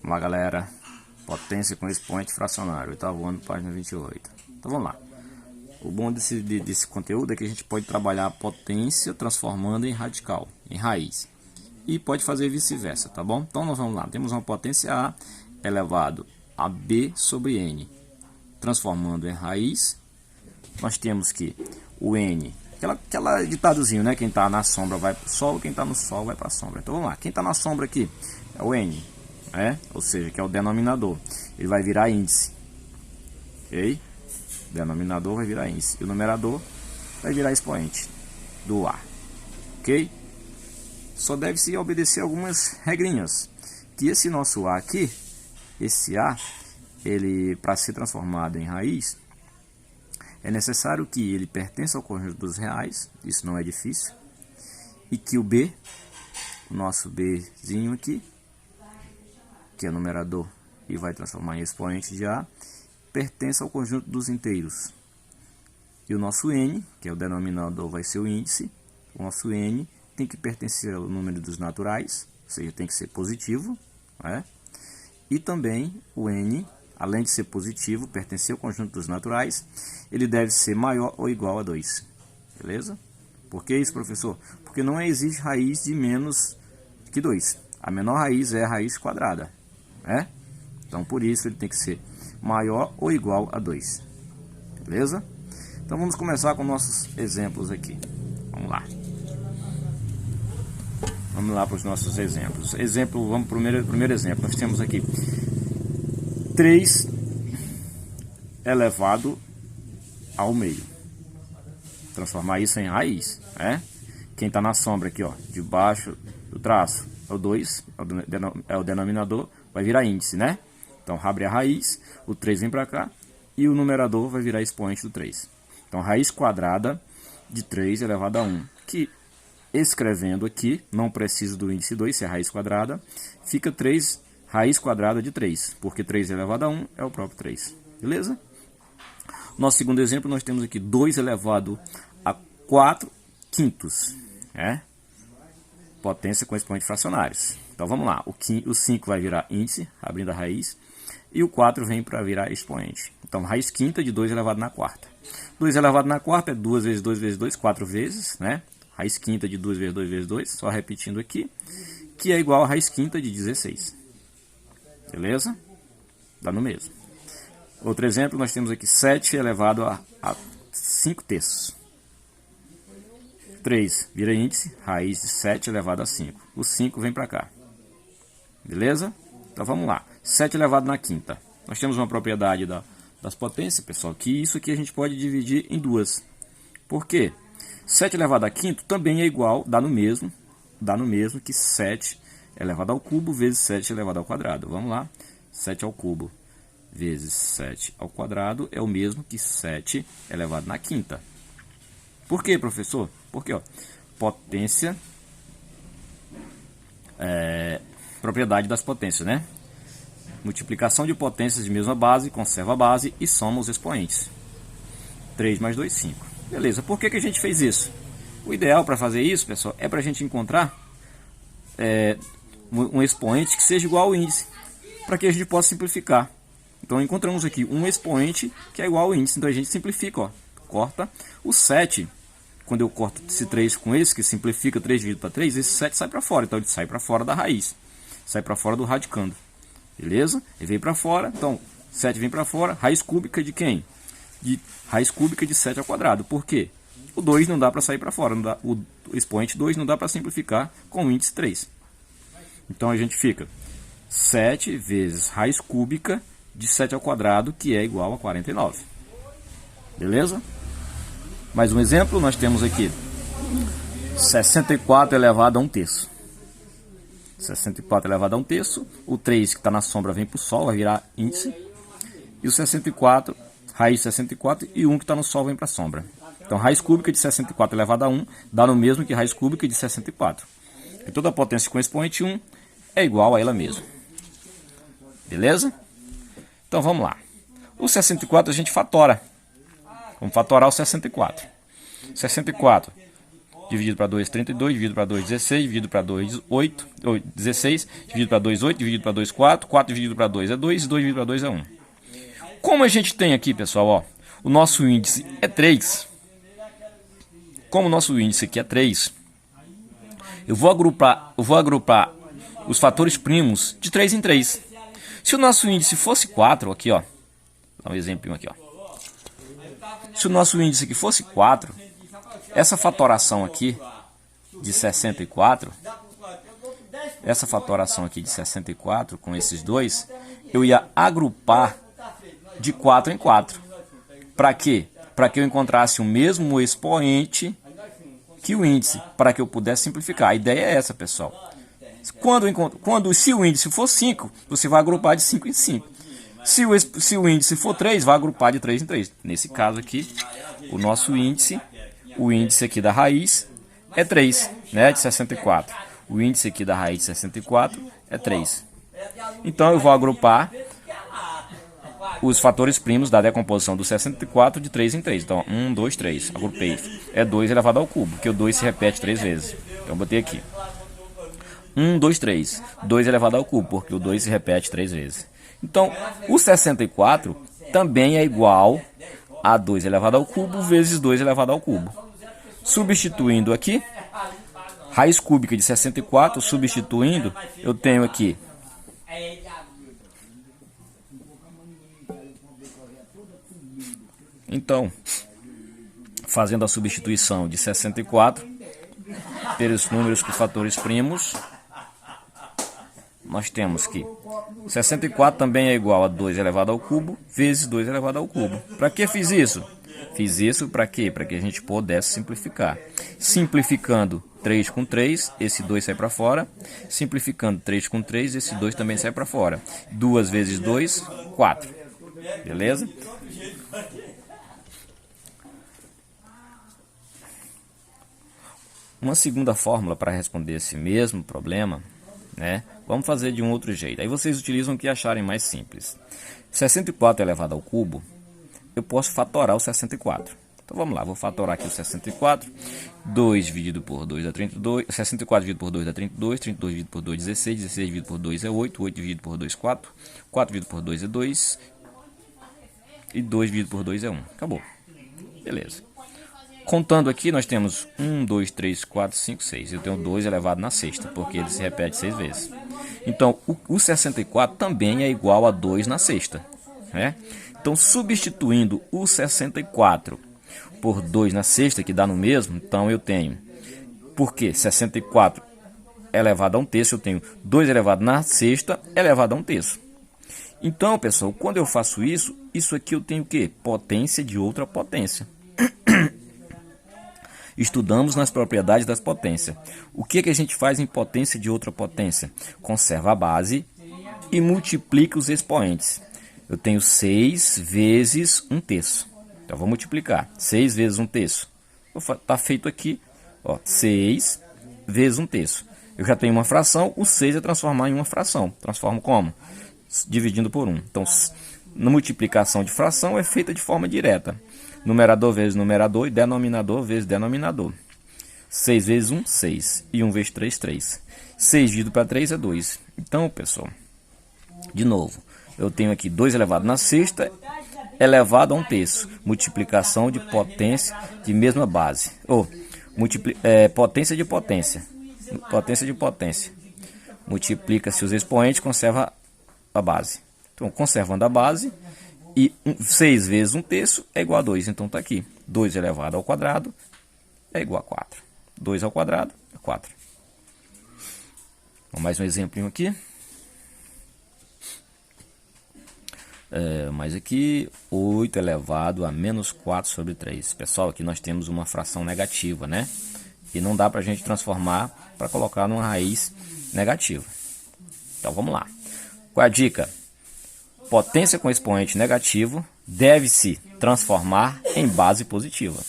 Vamos lá, galera. Potência com expoente fracionário, oitavo ano, página 28. Então vamos lá. O bom desse conteúdo é que a gente pode trabalhar a potência transformando em radical, em raiz. E pode fazer vice-versa, tá bom? Então nós vamos lá. Temos uma potência A elevado a B sobre N. Transformando em raiz, nós temos que o N, aquela ditadozinho, né? Quem está na sombra vai para o sol, quem está no sol vai para a sombra. Então vamos lá. Quem está na sombra aqui é o N, né? Ou seja, que é o denominador. Ele vai virar índice. Ok? O denominador vai virar índice. E o numerador vai virar expoente do A. Ok? Só deve-se obedecer algumas regrinhas. Que esse nosso A aqui, esse A, ele, para ser transformado em raiz, é necessário que ele pertença ao conjunto dos reais, isso não é difícil, e que o B, o nosso Bzinho aqui, que é numerador e vai transformar em expoente de A, pertença ao conjunto dos inteiros. E o nosso N, que é o denominador, vai ser o índice, o nosso N tem que pertencer ao número dos naturais, ou seja, tem que ser positivo, né? E também o N, além de ser positivo, pertencer ao conjunto dos naturais, ele deve ser maior ou igual a 2. Beleza? Por que isso, professor? Porque não existe raiz de menos que 2. A menor raiz é a raiz quadrada, né? Então, por isso, ele tem que ser maior ou igual a 2. Beleza? Então, vamos começar com nossos exemplos aqui. Vamos lá. Vamos lá para os nossos exemplos. Vamos para o primeiro exemplo. Nós temos aqui 3 elevado ao meio. Transformar isso em raiz, né? Quem está na sombra aqui, ó, debaixo do traço, é o 2, é o denominador, vai virar índice, né? Então, abre a raiz, o 3 vem para cá, e o numerador vai virar expoente do 3. Então, raiz quadrada de 3 elevado a 1, que escrevendo aqui, não preciso do índice 2, se é raiz quadrada, fica 3 raiz quadrada de 3, porque 3 elevado a 1 é o próprio 3, beleza? Nosso segundo exemplo, nós temos aqui 2 elevado a 4 quintos, né? Potência com expoente fracionários. Então vamos lá, o 5 vai virar índice, abrindo a raiz, e o 4 vem para virar expoente. Então raiz quinta de 2 elevado na quarta. 2 elevado na quarta é 2 vezes 2 vezes 2, 4 vezes, né? Raiz quinta de 2 vezes 2 vezes 2, só repetindo aqui, que é igual a raiz quinta de 16. Beleza? Dá no mesmo. Outro exemplo, nós temos aqui 7 elevado a 5 terços. 3 vira índice, raiz de 7 elevado a 5. O 5 vem para cá. Beleza? Então vamos lá. 7 elevado na quinta. Nós temos uma propriedade das potências, pessoal, que isso aqui a gente pode dividir em duas. Por quê? 7 elevado a quinto também é igual, dá no mesmo que 7 elevado ao cubo vezes 7 elevado ao quadrado. Vamos lá. 7 ao cubo vezes 7 ao quadrado é o mesmo que 7 elevado na quinta. Por quê, professor? Porque, ó, potência, propriedade das potências, né? Multiplicação de potências de mesma base, conserva a base e soma os expoentes. 3 mais 2, 5. Beleza, por que a gente fez isso? O ideal para fazer isso, pessoal, é para a gente encontrar um expoente que seja igual ao índice, para que a gente possa simplificar. Então encontramos aqui um expoente que é igual ao índice, então a gente simplifica, ó, corta o 7, quando eu corto esse 3 com esse, que simplifica 3 dividido para 3, esse 7 sai para fora, então ele sai para fora da raiz, sai para fora do radicando, beleza? Ele veio para fora, então 7 vem para fora, raiz cúbica de quem? De raiz cúbica de 7 ao quadrado, por quê? O 2 não dá para sair para fora, o expoente 2 não dá para simplificar com o índice 3. Então a gente fica 7 vezes raiz cúbica de 7 ao quadrado, que é igual a 49. Beleza? Mais um exemplo, nós temos aqui 64 elevado a 1 terço. 64 elevado a 1 terço, o 3 que está na sombra vem para o sol, vai virar índice. E o 64, raiz de 64, e 1 que está no sol vem para a sombra. Então, raiz cúbica de 64 elevado a 1 dá no mesmo que raiz cúbica de 64. E toda a potência com expoente 1 é igual a ela mesma. Beleza? Então, vamos lá. O 64 a gente fatora. Vamos fatorar o 64. 64 dividido para 2, 32, dividido para 2, 16, dividido para 2, 8, 16, dividido para 2, 8, dividido para 2, 4, 4 dividido para 2 é 2, 2 dividido para 2 é 1. Como a gente tem aqui, pessoal, ó, o nosso índice é 3, como o nosso índice aqui é 3, eu vou agrupar os fatores primos de 3 em 3. Se o nosso índice fosse 4, aqui, ó, vou dar um exemplo aqui, ó. Se o nosso índice aqui fosse 4, essa fatoração aqui de 64, com esses dois, eu ia agrupar de 4 em 4. Para quê? Para que eu encontrasse o mesmo expoente que o índice, para que eu pudesse simplificar. A ideia é essa, pessoal. Se o índice for 5, você vai agrupar de 5 em 5. Se o índice for 3, vai agrupar de 3 em 3. Nesse caso aqui, o nosso índice, o índice aqui da raiz é 3, né, de 64. O índice aqui da raiz de 64 é 3. Então eu vou agrupar os fatores primos da decomposição do 64 de 3 em 3. Então, 1, 2, 3. Agrupei. É 2 elevado ao cubo, porque o 2 se repete 3 vezes. Então, eu botei aqui. 1, 2, 3. 2 elevado ao cubo, porque o 2 se repete 3 vezes. Então, o 64 também é igual a 2 elevado ao cubo vezes 2 elevado ao cubo. Substituindo aqui, raiz cúbica de 64, substituindo, eu tenho aqui então, fazendo a substituição de 64 pelos números com fatores primos, nós temos que 64 também é igual a 2 elevado ao cubo vezes 2 elevado ao cubo. Para que fiz isso? Fiz isso para quê? Para que a gente pudesse simplificar. Simplificando 3 com 3, esse 2 sai para fora. Simplificando 3 com 3, esse 2 também sai para fora. 2 vezes 2, 4. Beleza? Uma segunda fórmula para responder esse mesmo problema, né? Vamos fazer de um outro jeito. Aí vocês utilizam o que acharem mais simples. 64 elevado ao cubo, eu posso fatorar o 64. Então vamos lá, vou fatorar aqui o 64. 2 dividido por 2 dá 32. 64 dividido por 2 dá 32. 32 dividido por 2 é 16. 16 dividido por 2 é 8. 8 dividido por 2 é 4. 4 dividido por 2 é 2. E 2 dividido por 2 é 1. Acabou. Beleza. Contando aqui, nós temos 1, 2, 3, 4, 5, 6. Eu tenho 2 elevado na sexta, porque ele se repete 6 vezes. Então, o 64 também é igual a 2 na sexta, né? Então, substituindo o 64 por 2 na sexta, que dá no mesmo, então eu tenho, porque 64 elevado a 1/3, eu tenho 2 elevado na sexta elevado a 1/3. Então, pessoal, quando eu faço isso, isso aqui eu tenho o quê? Potência de outra potência. Estudamos nas propriedades das potências. O que a gente faz em potência de outra potência? Conserva a base e multiplica os expoentes. Eu tenho 6 vezes 1/3. Então, vou multiplicar. 6 vezes 1/3. Está feito aqui. Ó, 6 vezes 1/3. Eu já tenho uma fração. O 6 é transformar em uma fração. Transformo como? Dividindo por 1. Então, na multiplicação de fração é feita de forma direta. Numerador vezes numerador e denominador vezes denominador. 6 vezes 1, 6. E 1 vezes 3, 3. 6 dividido para 3 é 2. Então, pessoal, de novo, eu tenho aqui 2 elevado na sexta elevado a 1/3. Multiplicação de potência de mesma base. Ou, potência de potência. Potência de potência. Multiplica-se os expoentes, conserva a base. Então, conservando a base, e 6 vezes 1/3 é igual a 2. Então, está aqui. 2 elevado ao quadrado é igual a 4. 2 ao quadrado é 4. Mais um exemplinho aqui. Mais aqui, 8 elevado a menos 4 sobre 3. Pessoal, aqui nós temos uma fração negativa, né? E não dá para a gente transformar para colocar numa raiz negativa. Então, vamos lá. Qual é a dica? Potência com expoente negativo deve se transformar em base positiva.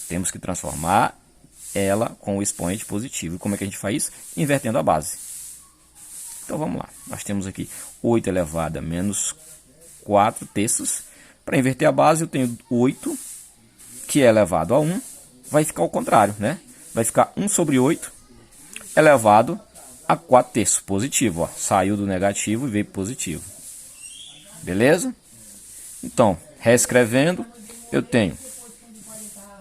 Temos que transformar ela com o expoente positivo. E como é que a gente faz isso? Invertendo a base. Então vamos lá. Nós temos aqui 8 elevado a menos 4/3. Para inverter a base eu tenho 8, que é elevado a 1, vai ficar ao contrário, né? Vai ficar 1 sobre 8 elevado a 4/3, positivo, ó. Saiu do negativo e veio positivo. Beleza? Então, reescrevendo, eu tenho,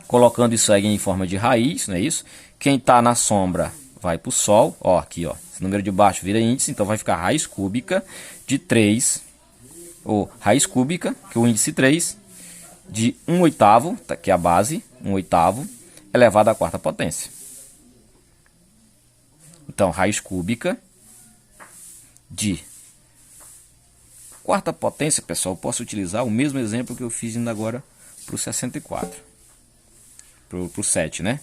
colocando isso aí em forma de raiz, não é isso? Quem está na sombra vai para o sol, ó, aqui, ó. Esse número de baixo vira índice, então vai ficar raiz cúbica de 3, ou raiz cúbica, que é o índice 3, de 1/8, tá, que é a base, 1/8, elevado à quarta potência. Então, raiz cúbica de quarta potência, pessoal, eu posso utilizar o mesmo exemplo que eu fiz ainda agora para o 64. Para o 7, né?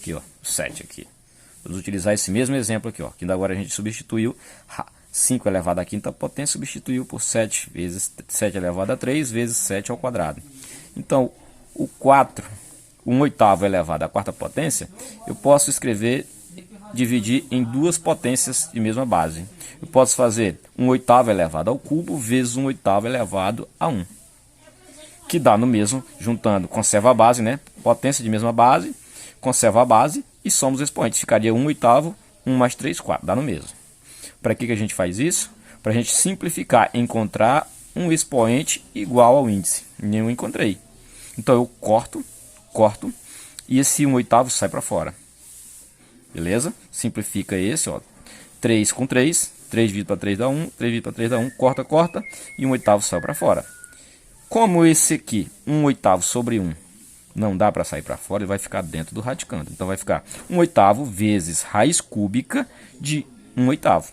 Aqui, ó, o 7 aqui. Vamos utilizar esse mesmo exemplo aqui, ó. Que ainda agora a gente substituiu 5 elevado à quinta potência, substituiu por 7 vezes 7 elevado a 3 vezes 7 ao quadrado. Então, o 4, 1/8 elevado à quarta potência, eu posso escrever, dividir em duas potências de mesma base. Eu posso fazer 1/8 elevado ao cubo vezes 1/8 elevado a 1. Que dá no mesmo, juntando, conserva a base, né? Potência de mesma base, conserva a base e soma os expoentes. Ficaria 1/8, 1 mais 3, 4. Dá no mesmo. Para que a gente faz isso? Para a gente simplificar, encontrar um expoente igual ao índice. Nenhum encontrei. Então eu corto, e esse 1/8 sai para fora. Beleza? Simplifica esse, ó. 3 com 3, 3 dividido para 3 dá 1, 3 dividido para 3 dá 1, corta, e 1/8 sai para fora. Como esse aqui, 1/8 sobre 1, não dá para sair para fora, ele vai ficar dentro do radicando. Então vai ficar 1/8 vezes raiz cúbica de 1/8.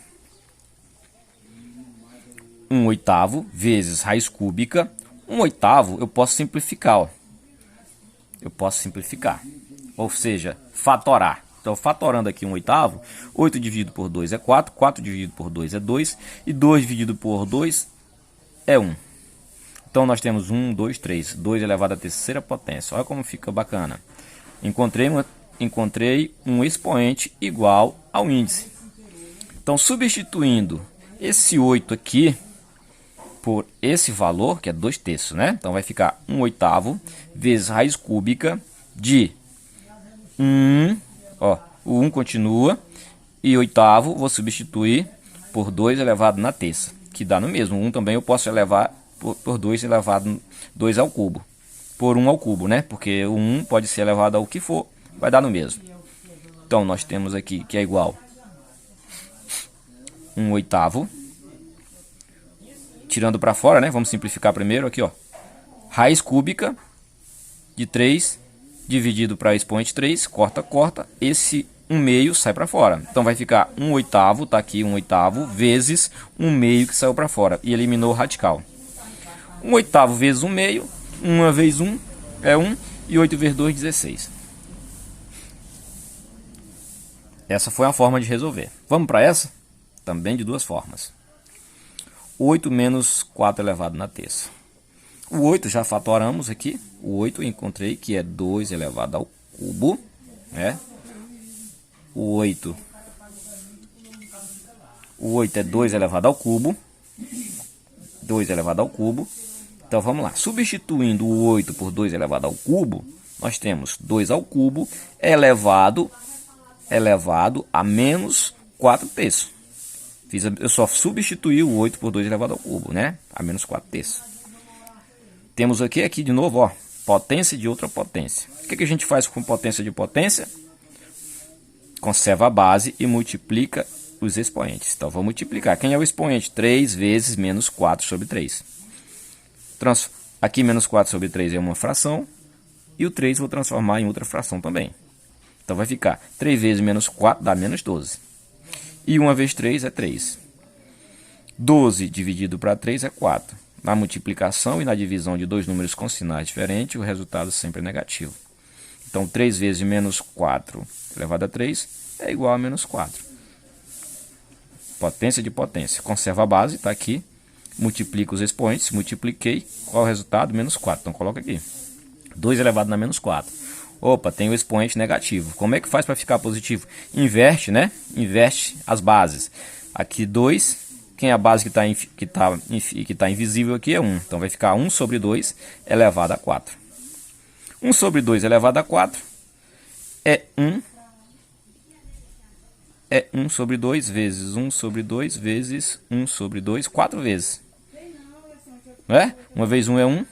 1/8 vezes raiz cúbica. 1/8 eu posso simplificar, ó. Eu posso simplificar, ou seja, fatorar. Então, fatorando aqui 1/8, 8 dividido por 2 é 4, 4 dividido por 2 é 2, e 2 dividido por 2 é 1. Então, nós temos 1, 2, 3, 2 elevado à terceira potência. Olha como fica bacana. Encontrei um expoente igual ao índice. Então, substituindo esse 8 aqui por esse valor, que é 2/3, né? Então, vai ficar 1/8 vezes raiz cúbica de 1... Ó, o 1 continua, e 8º vou substituir por 2 elevado na terça, que dá no mesmo. 1 também eu posso elevar por 2 elevado 2 ao cubo, por 1 ao cubo, né? Porque o 1 pode ser elevado ao que for, vai dar no mesmo. Então, nós temos aqui que é igual 1/8, tirando para fora, né? Vamos simplificar primeiro aqui, ó. Raiz cúbica de 3 dividido para expoente 3, corta, esse 1/2 sai para fora. Então vai ficar 1/8, tá aqui 1/8, vezes 1/2 que saiu para fora e eliminou o radical. 1/8 vezes 1/2, 1 vezes 1 é 1, e 8 vezes 2, 16. Essa foi a forma de resolver. Vamos para essa? Também de duas formas. 8 menos 4 elevado na terça. O 8 já fatoramos aqui. O 8 eu encontrei que é 2 elevado ao cubo, né? O 8 é 2 elevado ao cubo. 2 elevado ao cubo. Então vamos lá. Substituindo o 8 por 2 elevado ao cubo, nós temos 2 ao cubo elevado a menos 4/3. Eu só substituí o 8 por 2 elevado ao cubo, né? A menos 4/3. Temos aqui de novo, ó, potência de outra potência. O que a gente faz com potência de potência? Conserva a base e multiplica os expoentes. Então, vou multiplicar. Quem é o expoente? 3 vezes menos 4 sobre 3. Aqui, menos 4 sobre 3 é uma fração. E o 3 vou transformar em outra fração também. Então, vai ficar 3 vezes menos 4 dá menos 12. E 1 vezes 3 é 3. 12 dividido para 3 é 4. Na multiplicação e na divisão de dois números com sinais diferentes, o resultado sempre é negativo. Então, 3 vezes menos 4 elevado a 3 é igual a menos 4. Potência de potência. Conserva a base, está aqui. Multiplica os expoentes. Multipliquei. Qual é o resultado? Menos 4. Então, coloca aqui. 2 elevado a menos 4. Opa, tem o expoente negativo. Como é que faz para ficar positivo? Inverte, né? Inverte as bases. Aqui 2. Quem é a base que tá invisível aqui é 1. Então, vai ficar 1 sobre 2 elevado a 4. 1 sobre 2 elevado a 4 é 1 sobre 2 vezes 1 sobre 2 vezes 1 sobre 2, 4 vezes. Não é? 1 vezes 1 é 1.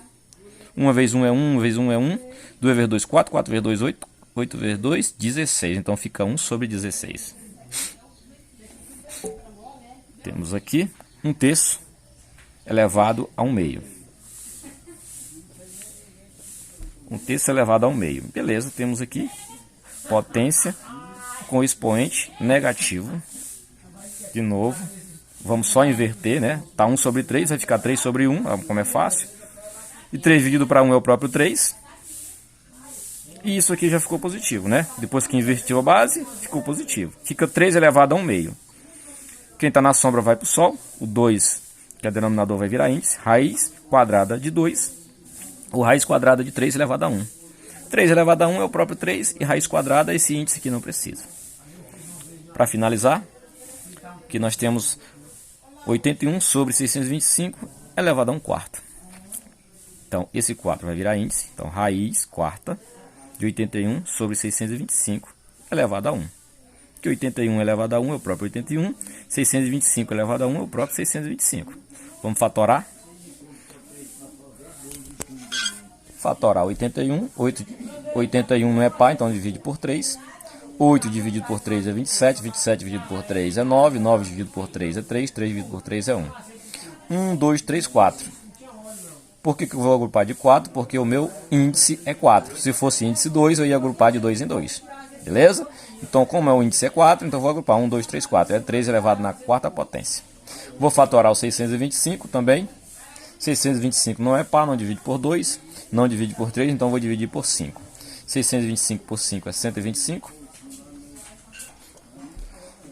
1 vezes 1 é 1, 1 vezes 1 é 1. 2 vezes 2, 4. 4 vezes 2, 8. 8 vezes 2, 16. Então fica 1 sobre 16. Temos aqui 1/3 elevado a 1/2. 1/3 elevado a 1/2. Beleza, temos aqui potência com expoente negativo. De novo, vamos só inverter, né? Tá 1 sobre 3, vai ficar 3 sobre 1, como é fácil. E 3 dividido para 1 é o próprio 3. E isso aqui já ficou positivo, né? Depois que invertiu a base, ficou positivo. Fica 3 elevado a 1/2. Quem está na sombra vai para o sol. O 2, que é denominador, vai virar índice. Raiz quadrada de 2. Ou raiz quadrada de 3 elevado a 1. 3 elevado a 1 é o próprio 3. E raiz quadrada é esse índice que não precisa. Para finalizar, aqui nós temos 81 sobre 625 elevado a 1/4. Então, esse 4 vai virar índice. Então, raiz quarta de 81 sobre 625 elevado a 1. Que 81 elevado a 1 é o próprio 81. 625 elevado a 1 é o próprio 625. Vamos fatorar. Fatorar 81. 81 não é par, então divide por 3. 8 dividido por 3 é 27. 27 dividido por 3 é 9. 9 dividido por 3 é 3. 3 dividido por 3 é 1. 1, 2, 3, 4. Por que eu vou agrupar de 4? Porque o meu índice é 4. Se fosse índice 2, eu ia agrupar de 2 em 2. Beleza? Então, como o índice é 4, então eu vou agrupar 1, 2, 3, 4. É 3 elevado na quarta potência. Vou fatorar o 625 também. 625 não é par, não divide por 2. Não divide por 3, então eu vou dividir por 5. 625 por 5 é 125.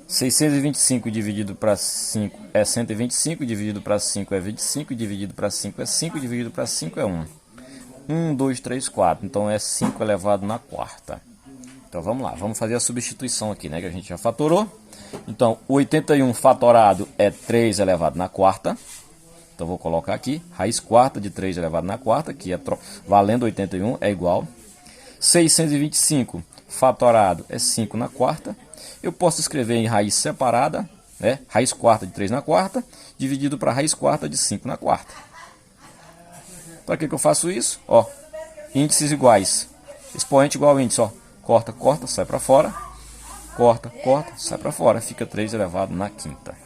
625 dividido para 5 é 125, dividido para 5 é 25, dividido para 5 é 5, dividido para 5 é 1. 1, 2, 3, 4. Então é 5 elevado na quarta. Então vamos lá, vamos fazer a substituição aqui, né? Que a gente já fatorou. Então, o 81 fatorado é 3 elevado na quarta. Então vou colocar aqui, raiz quarta de 3 elevado na quarta, que é valendo 81, é igual. 625 fatorado é 5 na quarta. Eu posso escrever em raiz separada, né? Raiz quarta de 3 na quarta, dividido para raiz quarta de 5 na quarta. Para que eu faço isso? Ó, índices iguais. Expoente igual ao índice, ó. Corta, corta, sai para fora. Corta, corta, sai para fora. Fica 3 elevado na quinta.